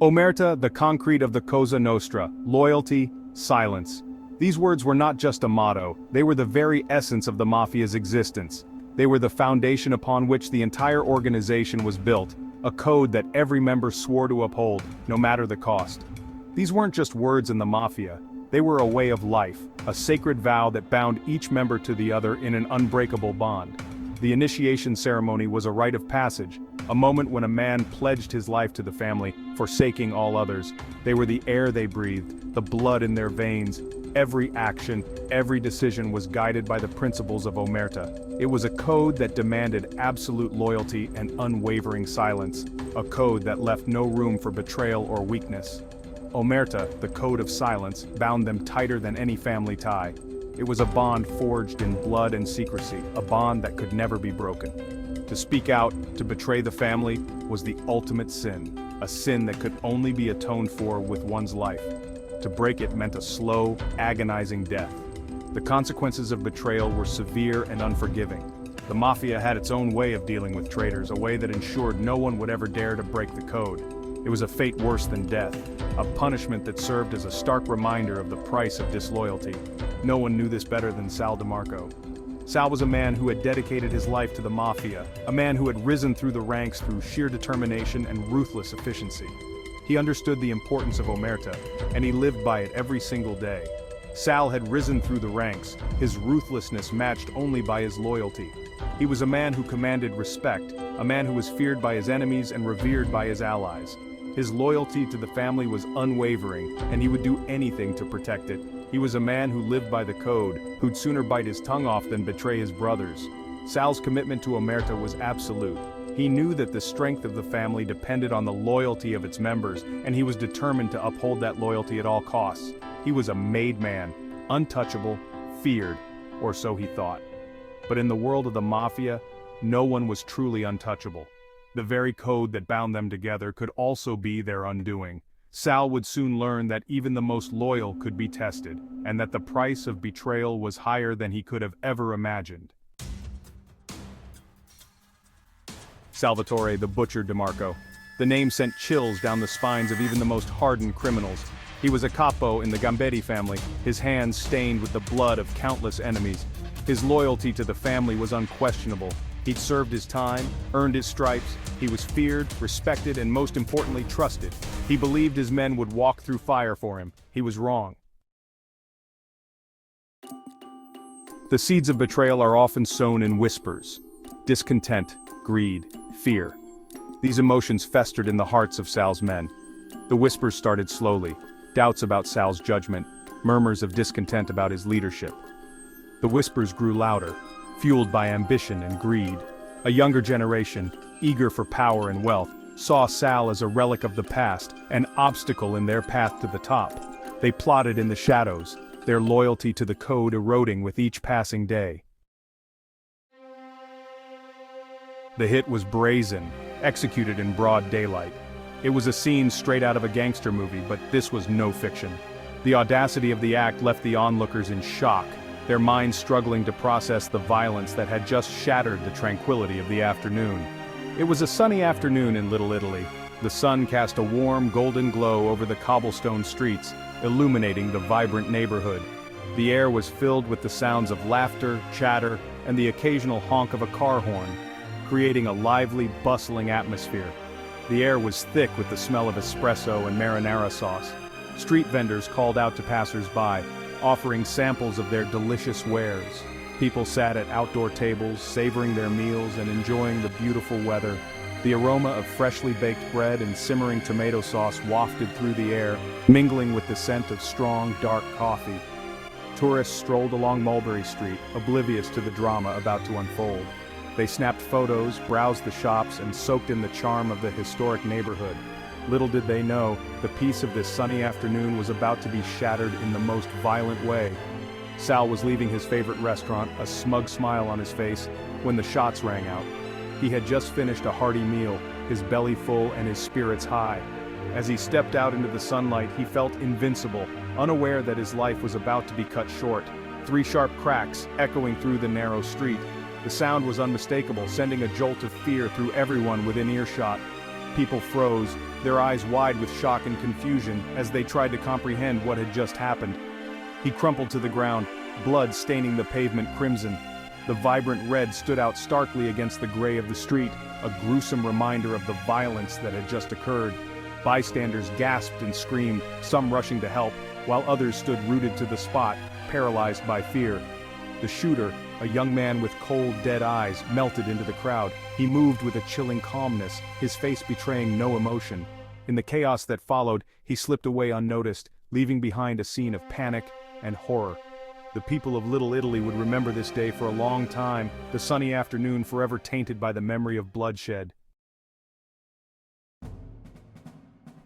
Omertà, the concrete of the Cosa Nostra, loyalty, silence. These words were not just a motto, they were the very essence of the Mafia's existence. They were the foundation upon which the entire organization was built, a code that every member swore to uphold, no matter the cost. These weren't just words in the Mafia, they were a way of life, a sacred vow that bound each member to the other in an unbreakable bond. The initiation ceremony was a rite of passage, a moment when a man pledged his life to the family, forsaking all others. They were the air they breathed, the blood in their veins. Every action, every decision was guided by the principles of Omertà. It was a code that demanded absolute loyalty and unwavering silence, a code that left no room for betrayal or weakness. Omertà, the code of silence, bound them tighter than any family tie. It was a bond forged in blood and secrecy, a bond that could never be broken. To speak out, to betray the family, was the ultimate sin, a sin that could only be atoned for with one's life. To break it meant a slow, agonizing death. The consequences of betrayal were severe and unforgiving. The Mafia had its own way of dealing with traitors, a way that ensured no one would ever dare to break the code. It was a fate worse than death, a punishment that served as a stark reminder of the price of disloyalty. No one knew this better than Sal DeMarco. Sal was a man who had dedicated his life to the Mafia, a man who had risen through the ranks through sheer determination and ruthless efficiency. He understood the importance of Omertà, and he lived by it every single day. Sal had risen through the ranks, his ruthlessness matched only by his loyalty. He was a man who commanded respect, a man who was feared by his enemies and revered by his allies. His loyalty to the family was unwavering, and he would do anything to protect it. He was a man who lived by the code, who'd sooner bite his tongue off than betray his brothers. Sal's commitment to Omertà was absolute. He knew that the strength of the family depended on the loyalty of its members, and he was determined to uphold that loyalty at all costs. He was a made man, untouchable, feared, or so he thought. But in the world of the Mafia, no one was truly untouchable. The very code that bound them together could also be their undoing. Sal would soon learn that even the most loyal could be tested, and that the price of betrayal was higher than he could have ever imagined. Salvatore the Butcher DeMarco. The name sent chills down the spines of even the most hardened criminals. He was a capo in the Gambetti family, his hands stained with the blood of countless enemies. His loyalty to the family was unquestionable. He'd served his time, earned his stripes, he was feared, respected, and most importantly trusted. He believed his men would walk through fire for him. He was wrong. The seeds of betrayal are often sown in whispers. Discontent, greed, fear. These emotions festered in the hearts of Sal's men. The whispers started slowly, doubts about Sal's judgment, murmurs of discontent about his leadership. The whispers grew louder, fueled by ambition and greed. A younger generation, eager for power and wealth, saw Sal as a relic of the past, an obstacle in their path to the top. They plotted in the shadows, their loyalty to the code eroding with each passing day. The hit was brazen, executed in broad daylight. It was a scene straight out of a gangster movie, but this was no fiction. The audacity of the act left the onlookers in shock, their minds struggling to process the violence that had just shattered the tranquility of the afternoon. It was a sunny afternoon in Little Italy. The sun cast a warm, golden glow over the cobblestone streets, illuminating the vibrant neighborhood. The air was filled with the sounds of laughter, chatter, and the occasional honk of a car horn, creating a lively, bustling atmosphere. The air was thick with the smell of espresso and marinara sauce. Street vendors called out to passers-by, offering samples of their delicious wares. People sat at outdoor tables, savoring their meals and enjoying the beautiful weather. The aroma of freshly baked bread and simmering tomato sauce wafted through the air, mingling with the scent of strong, dark coffee. Tourists strolled along Mulberry Street, oblivious to the drama about to unfold. They snapped photos, browsed the shops, and soaked in the charm of the historic neighborhood. Little did they know, the peace of this sunny afternoon was about to be shattered in the most violent way. Sal was leaving his favorite restaurant, a smug smile on his face, when the shots rang out. He had just finished a hearty meal, his belly full and his spirits high. As he stepped out into the sunlight, he felt invincible, unaware that his life was about to be cut short. 3 sharp cracks, echoing through the narrow street. The sound was unmistakable, sending a jolt of fear through everyone within earshot. People froze, their eyes wide with shock and confusion as they tried to comprehend what had just happened. He crumpled to the ground, blood staining the pavement crimson. The vibrant red stood out starkly against the gray of the street, a gruesome reminder of the violence that had just occurred. Bystanders gasped and screamed, some rushing to help, while others stood rooted to the spot, paralyzed by fear. The shooter, a young man with cold, dead eyes, melted into the crowd. He moved with a chilling calmness, his face betraying no emotion. In the chaos that followed, he slipped away unnoticed, leaving behind a scene of panic and horror. The people of Little Italy would remember this day for a long time, the sunny afternoon forever tainted by the memory of bloodshed.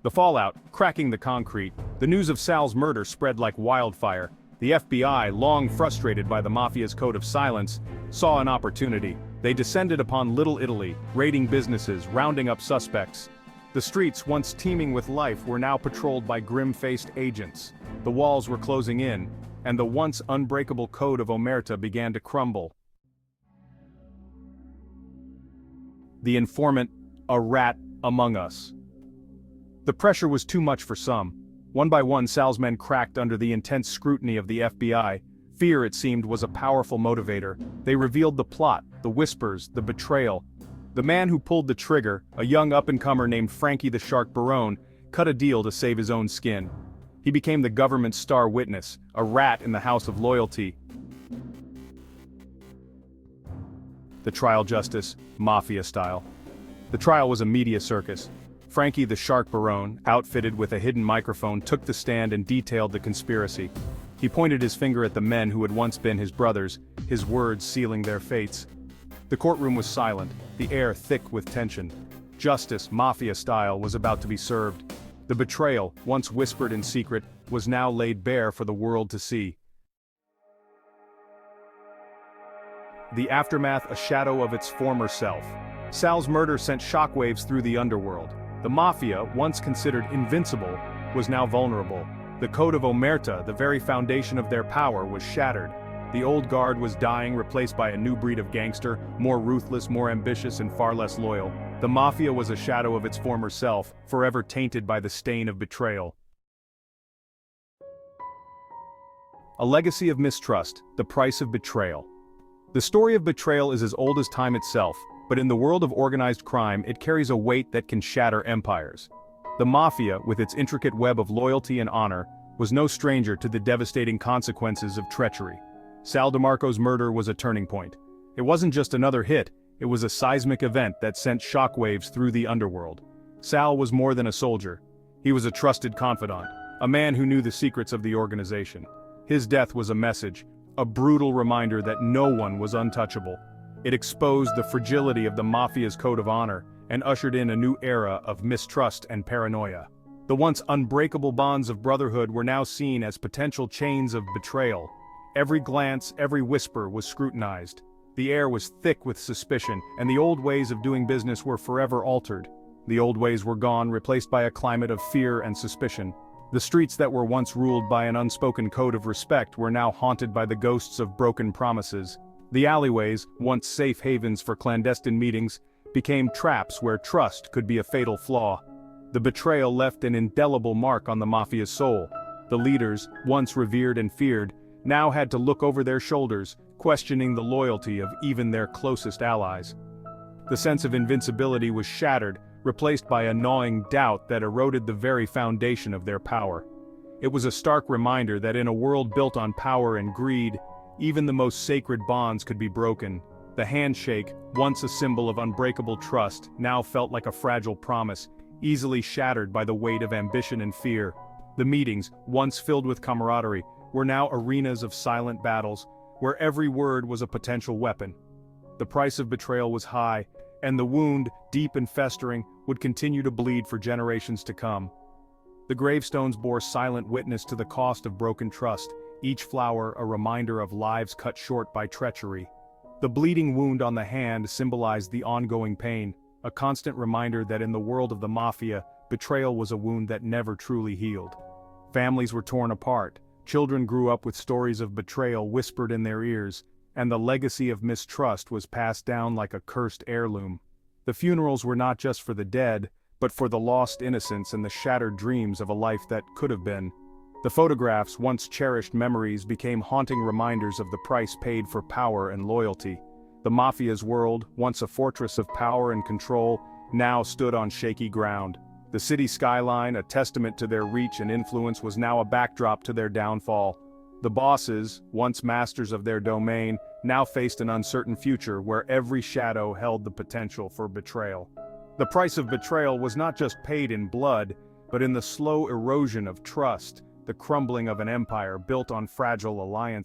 The fallout, cracking the concrete, the news of Sal's murder spread like wildfire. The FBI, long frustrated by the Mafia's code of silence, saw an opportunity. They descended upon Little Italy, raiding businesses, rounding up suspects. The streets, once teeming with life, were now patrolled by grim-faced agents. The walls were closing in, and the once unbreakable code of Omertà began to crumble. The informant, a rat among us. The pressure was too much for some. One by one, Sal's men cracked under the intense scrutiny of the FBI. Fear, it seemed, was a powerful motivator. They revealed the plot, the whispers, the betrayal. The man who pulled the trigger, a young up-and-comer named Frankie the Shark Barone, cut a deal to save his own skin. He became the government's star witness, a rat in the house of loyalty. The trial justice, Mafia style. The trial was a media circus. Frankie the Shark Barone, outfitted with a hidden microphone, took the stand and detailed the conspiracy. He pointed his finger at the men who had once been his brothers, his words sealing their fates. The courtroom was silent, the air thick with tension. Justice, Mafia style, was about to be served. The betrayal, once whispered in secret, was now laid bare for the world to see. The aftermath, a shadow of its former self. Sal's murder sent shockwaves through the underworld. The Mafia, once considered invincible, was now vulnerable. The code of Omertà, the very foundation of their power, was shattered. The old guard was dying, replaced by a new breed of gangster, more ruthless, more ambitious, and far less loyal. The Mafia was a shadow of its former self, forever tainted by the stain of betrayal. A legacy of mistrust, the price of betrayal. The story of betrayal is as old as time itself, but in the world of organized crime, it carries a weight that can shatter empires. The Mafia, with its intricate web of loyalty and honor, was no stranger to the devastating consequences of treachery. Sal DeMarco's murder was a turning point. It wasn't just another hit, it was a seismic event that sent shockwaves through the underworld. Sal was more than a soldier. He was a trusted confidant, a man who knew the secrets of the organization. His death was a message, a brutal reminder that no one was untouchable. It exposed the fragility of the Mafia's code of honor and ushered in a new era of mistrust and paranoia. The once unbreakable bonds of brotherhood were now seen as potential chains of betrayal. Every glance, every whisper was scrutinized. The air was thick with suspicion, and the old ways of doing business were forever altered. The old ways were gone, replaced by a climate of fear and suspicion. The streets that were once ruled by an unspoken code of respect were now haunted by the ghosts of broken promises. The alleyways, once safe havens for clandestine meetings, became traps where trust could be a fatal flaw. The betrayal left an indelible mark on the Mafia's soul. The leaders, once revered and feared, now had to look over their shoulders, questioning the loyalty of even their closest allies. The sense of invincibility was shattered, replaced by a gnawing doubt that eroded the very foundation of their power. It was a stark reminder that in a world built on power and greed, even the most sacred bonds could be broken. The handshake, once a symbol of unbreakable trust, now felt like a fragile promise, easily shattered by the weight of ambition and fear. The meetings, once filled with camaraderie, were now arenas of silent battles, where every word was a potential weapon. The price of betrayal was high, and the wound, deep and festering, would continue to bleed for generations to come. The gravestones bore silent witness to the cost of broken trust, each flower a reminder of lives cut short by treachery. The bleeding wound on the hand symbolized the ongoing pain, a constant reminder that in the world of the Mafia, betrayal was a wound that never truly healed. Families were torn apart, children grew up with stories of betrayal whispered in their ears, and the legacy of mistrust was passed down like a cursed heirloom. The funerals were not just for the dead, but for the lost innocence and the shattered dreams of a life that could have been. The photographs, once cherished memories, became haunting reminders of the price paid for power and loyalty. The Mafia's world, once a fortress of power and control, now stood on shaky ground. The city skyline, a testament to their reach and influence, was now a backdrop to their downfall. The bosses, once masters of their domain, now faced an uncertain future where every shadow held the potential for betrayal. The price of betrayal was not just paid in blood, but in the slow erosion of trust, the crumbling of an empire built on fragile alliances.